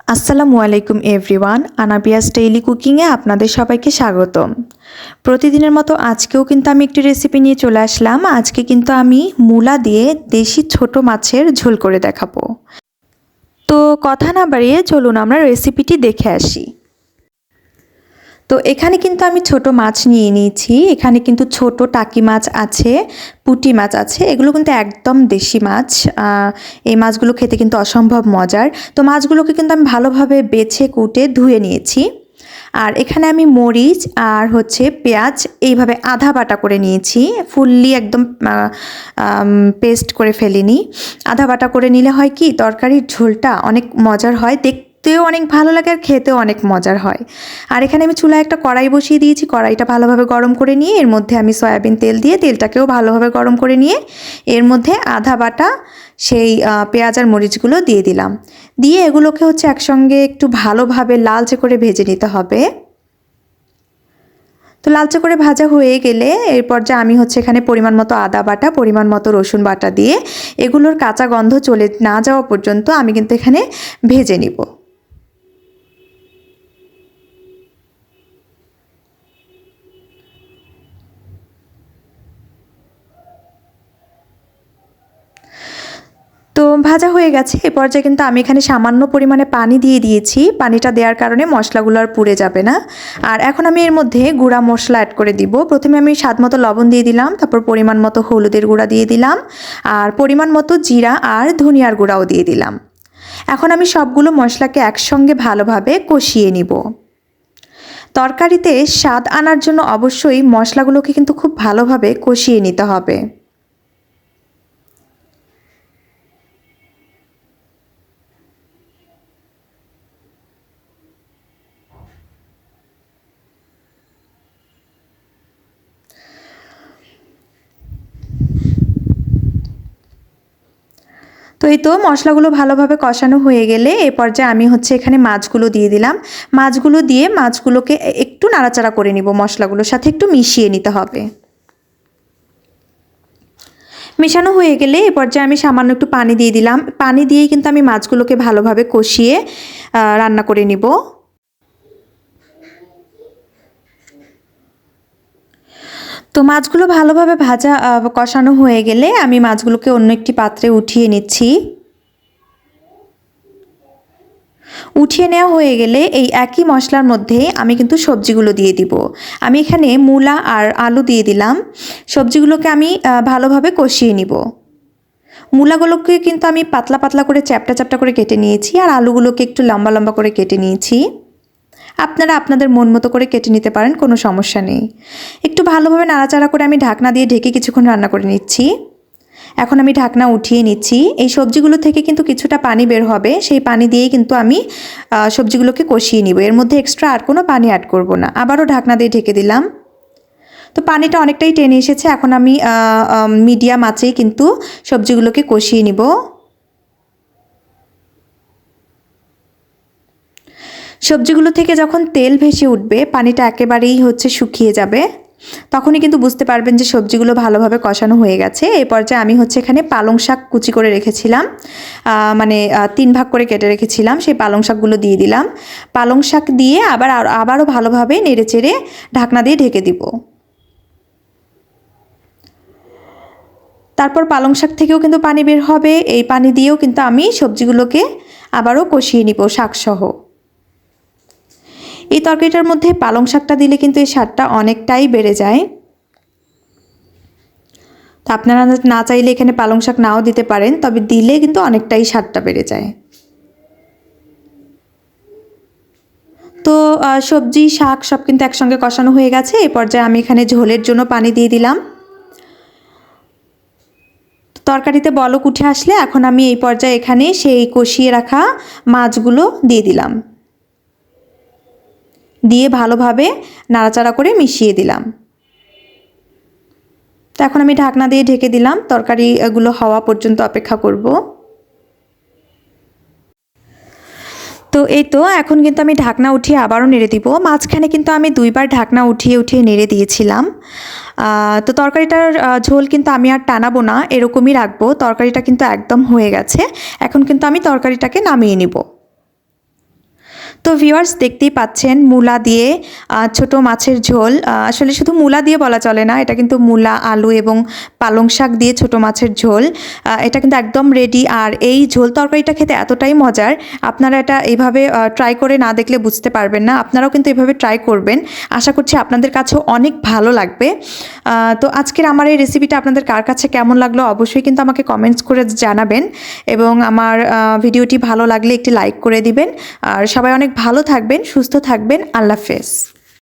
আসসালামু আলাইকুম everyone, আনাবিয়াস daily কুকিংয়ে আপনাদের সবাইকে স্বাগতম। প্রতিদিনের মতো আজকেও কিন্তু আমি একটি রেসিপি নিয়ে চলে আসলাম। আজকে কিন্তু আমি মূলা দিয়ে দেশি ছোট মাছের ঝোল করে দেখাবো। তো কথা না বাড়িয়ে চলুন আমরা রেসিপিটি দেখে আসি। তো এখানে কিন্তু আমি ছোট মাছ নিয়ে নিয়েছি। এখানে কিন্তু ছোট টাকি মাছ আছে, পুঁটি মাছ আছে। এগুলো কিন্তু একদম দেশি মাছ। এই মাছগুলো খেতে কিন্তু অসম্ভব মজার। তো মাছগুলোকে কিন্তু আমি ভালোভাবে বেছে কুটে ধুয়ে নিয়েছি। আর এখানে আমি মরিচ আর হচ্ছে পেঁয়াজ এইভাবে আধা বাটা করে নিয়েছি। ফুললি একদম পেস্ট করে ফেলিনি। আধা বাটা করে নিলে হয় কি তরকারির ঝোলটা অনেক মজার হয়, দেখতেও অনেক ভালো লাগে আর খেতেও অনেক মজার হয়। আর এখানে আমি চুলায় একটা কড়াই বসিয়ে দিয়েছি। কড়াইটা ভালোভাবে গরম করে নিয়ে এর মধ্যে আমি সয়াবিন তেল দিয়ে তেলটাকেও ভালোভাবে গরম করে নিয়ে এর মধ্যে আধা বাটা সেই পেঁয়াজ আর মরিচগুলো দিয়ে দিলাম। দিয়ে এগুলোকে হচ্ছে একসঙ্গে একটু ভালোভাবে লালচে করে ভেজে নিতে হবে। তো লালচে করে ভাজা হয়ে গেলে এরপর যে আমি হচ্ছে এখানে পরিমাণ মতো আদা বাটা, পরিমাণ মতো রসুন বাটা দিয়ে এগুলোর কাঁচা গন্ধ চলে না যাওয়া পর্যন্ত আমি কিন্তু এখানে ভেজে নিব। তো ভাজা হয়ে গেছে। এ পর্যায়ে কিন্তু আমি এখানে সামান্য পরিমাণে পানি দিয়ে দিয়েছি। পানিটা দেওয়ার কারণে মশলাগুলো আর পুড়ে যাবে না। আর এখন আমি এর মধ্যে গুঁড়া মশলা অ্যাড করে দিব। প্রথমে আমি স্বাদ মতো লবণ দিয়ে দিলাম, তারপর পরিমাণ মতো হলুদের গুঁড়া দিয়ে দিলাম, আর পরিমাণ মতো জিরা আর ধনিয়ার গুঁড়াও দিয়ে দিলাম। এখন আমি সবগুলো মশলাকে একসঙ্গে ভালোভাবে কষিয়ে নিব। তরকারিতে স্বাদ আনার জন্য অবশ্যই মশলাগুলোকে কিন্তু খুব ভালোভাবে কষিয়ে নিতে হবে। তো এই তো মশলাগুলো ভালোভাবে কষানো হয়ে গেলে এ পর্যায়ে আমি হচ্ছে এখানে মাছগুলো দিয়ে দিলাম। মাছগুলো দিয়ে মাছগুলোকে একটু নাড়াচাড়া করে নিব, মশলাগুলোর সাথে একটু মিশিয়ে নিতে হবে। মেশানো হয়ে গেলে এ পর্যায়ে আমি সামান্য একটু পানি দিয়ে দিলাম। পানি দিয়েই কিন্তু আমি মাছগুলোকে ভালোভাবে কষিয়ে রান্না করে নিব। তো মাছগুলো ভালোভাবে কষানো হয়ে গেলে আমি মাছগুলোকে অন্য একটি পাত্রে উঠিয়ে নিচ্ছি। উঠিয়ে নেওয়া হয়ে গেলে এই একই মশলার মধ্যে আমি কিন্তু সবজিগুলো দিয়ে দিব। আমি এখানে মূলা আর আলু দিয়ে দিলাম। সবজিগুলোকে আমি ভালোভাবে কষিয়ে নিব। মূলাগুলোকে কিন্তু আমি পাতলা পাতলা করে চ্যাপ্টা চ্যাপ্টা করে কেটে নিয়েছি, আর আলুগুলোকে একটু লম্বা লম্বা করে কেটে নিয়েছি। আপনারা আপনাদের মন মতো করে কেটে নিতে পারেন, কোনো সমস্যা নেই। একটু ভালোভাবে নাড়াচাড়া করে আমি ঢাকনা দিয়ে ঢেকে কিছুক্ষণ রান্না করে নিচ্ছি। এখন আমি ঢাকনা উঠিয়ে নিচ্ছি। এই সবজিগুলো থেকে কিন্তু কিছুটা পানি বের হবে, সেই পানি দিয়েই কিন্তু আমি সবজিগুলোকে কষিয়ে নিব। এর মধ্যে এক্সট্রা আর কোনো পানি অ্যাড করব না। আবারও ঢাকনা দিয়ে ঢেকে দিলাম। তো পানিটা অনেকটাই টেনে এসেছে। এখন আমি মিডিয়াম আঁচেই কিন্তু সবজিগুলোকে কষিয়ে নিব। সবজিগুলো থেকে যখন তেল ভেসে উঠবে, পানিটা একেবারেই হচ্ছে শুকিয়ে যাবে, তখনই কিন্তু বুঝতে পারবেন যে সবজিগুলো ভালোভাবে কষানো হয়ে গেছে। এই পর্যায়ে আমি হচ্ছে এখানে পালং শাক কুচি করে রেখেছিলাম, মানে 3 ভাগ করে কেটে রেখেছিলাম, সেই পালং শাকগুলো দিয়ে দিলাম। পালং শাক দিয়ে আবারও ভালোভাবে নেড়েচেড়ে ঢাকনা দিয়ে ঢেকে দিব। তারপর পালং শাক থেকেও কিন্তু পানি বের হবে। এই পানি দিয়েও কিন্তু আমি সবজিগুলোকে আবারও কষিয়ে নিব শাকসহ। এই তরকারিটার মধ্যে পালং শাকটা দিলে কিন্তু এই স্বাদটা অনেকটাই বেড়ে যায়। তো আপনারা না চাইলে এখানে পালং শাক নাও দিতে পারেন, তবে দিলে কিন্তু অনেকটাই স্বাদটা বেড়ে যায়। তো সবজি শাক সব কিন্তু একসঙ্গে কষানো হয়ে গেছে। এই পর্যায়ে আমি এখানে ঝোলের জন্য পানি দিয়ে দিলাম। তরকারিতে বলক উঠে আসলে এখন আমি এই পর্যায়ে এখানে সেই কষিয়ে রাখা মাছগুলো দিয়ে দিলাম। দিয়ে ভালোভাবে নাড়াচাড়া করে মিশিয়ে দিলাম। তো এখন আমি ঢাকনা দিয়ে ঢেকে দিলাম, তরকারিগুলো হওয়া পর্যন্ত অপেক্ষা করব। তো এই তো এখন কিন্তু আমি ঢাকনা উঠিয়ে আবারও নেড়ে দিব। মাঝখানে কিন্তু আমি 2বার ঢাকনা উঠিয়ে উঠিয়ে নেড়ে দিয়েছিলাম। তো তরকারিটার ঝোল কিন্তু আমি আর টানাবো না, এরকমই রাখবো। তরকারিটা কিন্তু একদম হয়ে গেছে। এখন কিন্তু আমি তরকারিটাকে নামিয়ে নিব। তো ভিউয়ার্স দেখতেই পাচ্ছেন মূলা দিয়ে ছোট মাছের ঝোল, আসলে শুধু মূলা দিয়ে বলা চলে না, এটা কিন্তু মূলা, আলু এবং পালং শাক দিয়ে ছোট মাছের ঝোল। এটা কিন্তু একদম রেডি। আর এই ঝোল তরকারিটা খেতে এতটাই মজার, আপনারা এটা এইভাবে ট্রাই করে না দেখলে বুঝতে পারবেন না। আপনারাও কিন্তু এভাবে ট্রাই করবেন, আশা করছি আপনাদের কাছেও অনেক ভালো লাগবে। তো আজকের আমার এই রেসিপিটা আপনাদের কার কাছে কেমন লাগলো অবশ্যই কিন্তু আমাকে কমেন্টস করে জানাবেন, এবং আমার ভিডিওটি ভালো লাগলে একটি লাইক করে দিবেন। আর সবাই অনেক ভালো থাকবেন, সুস্থ থাকবেন। আল্লাহ হাফেজ।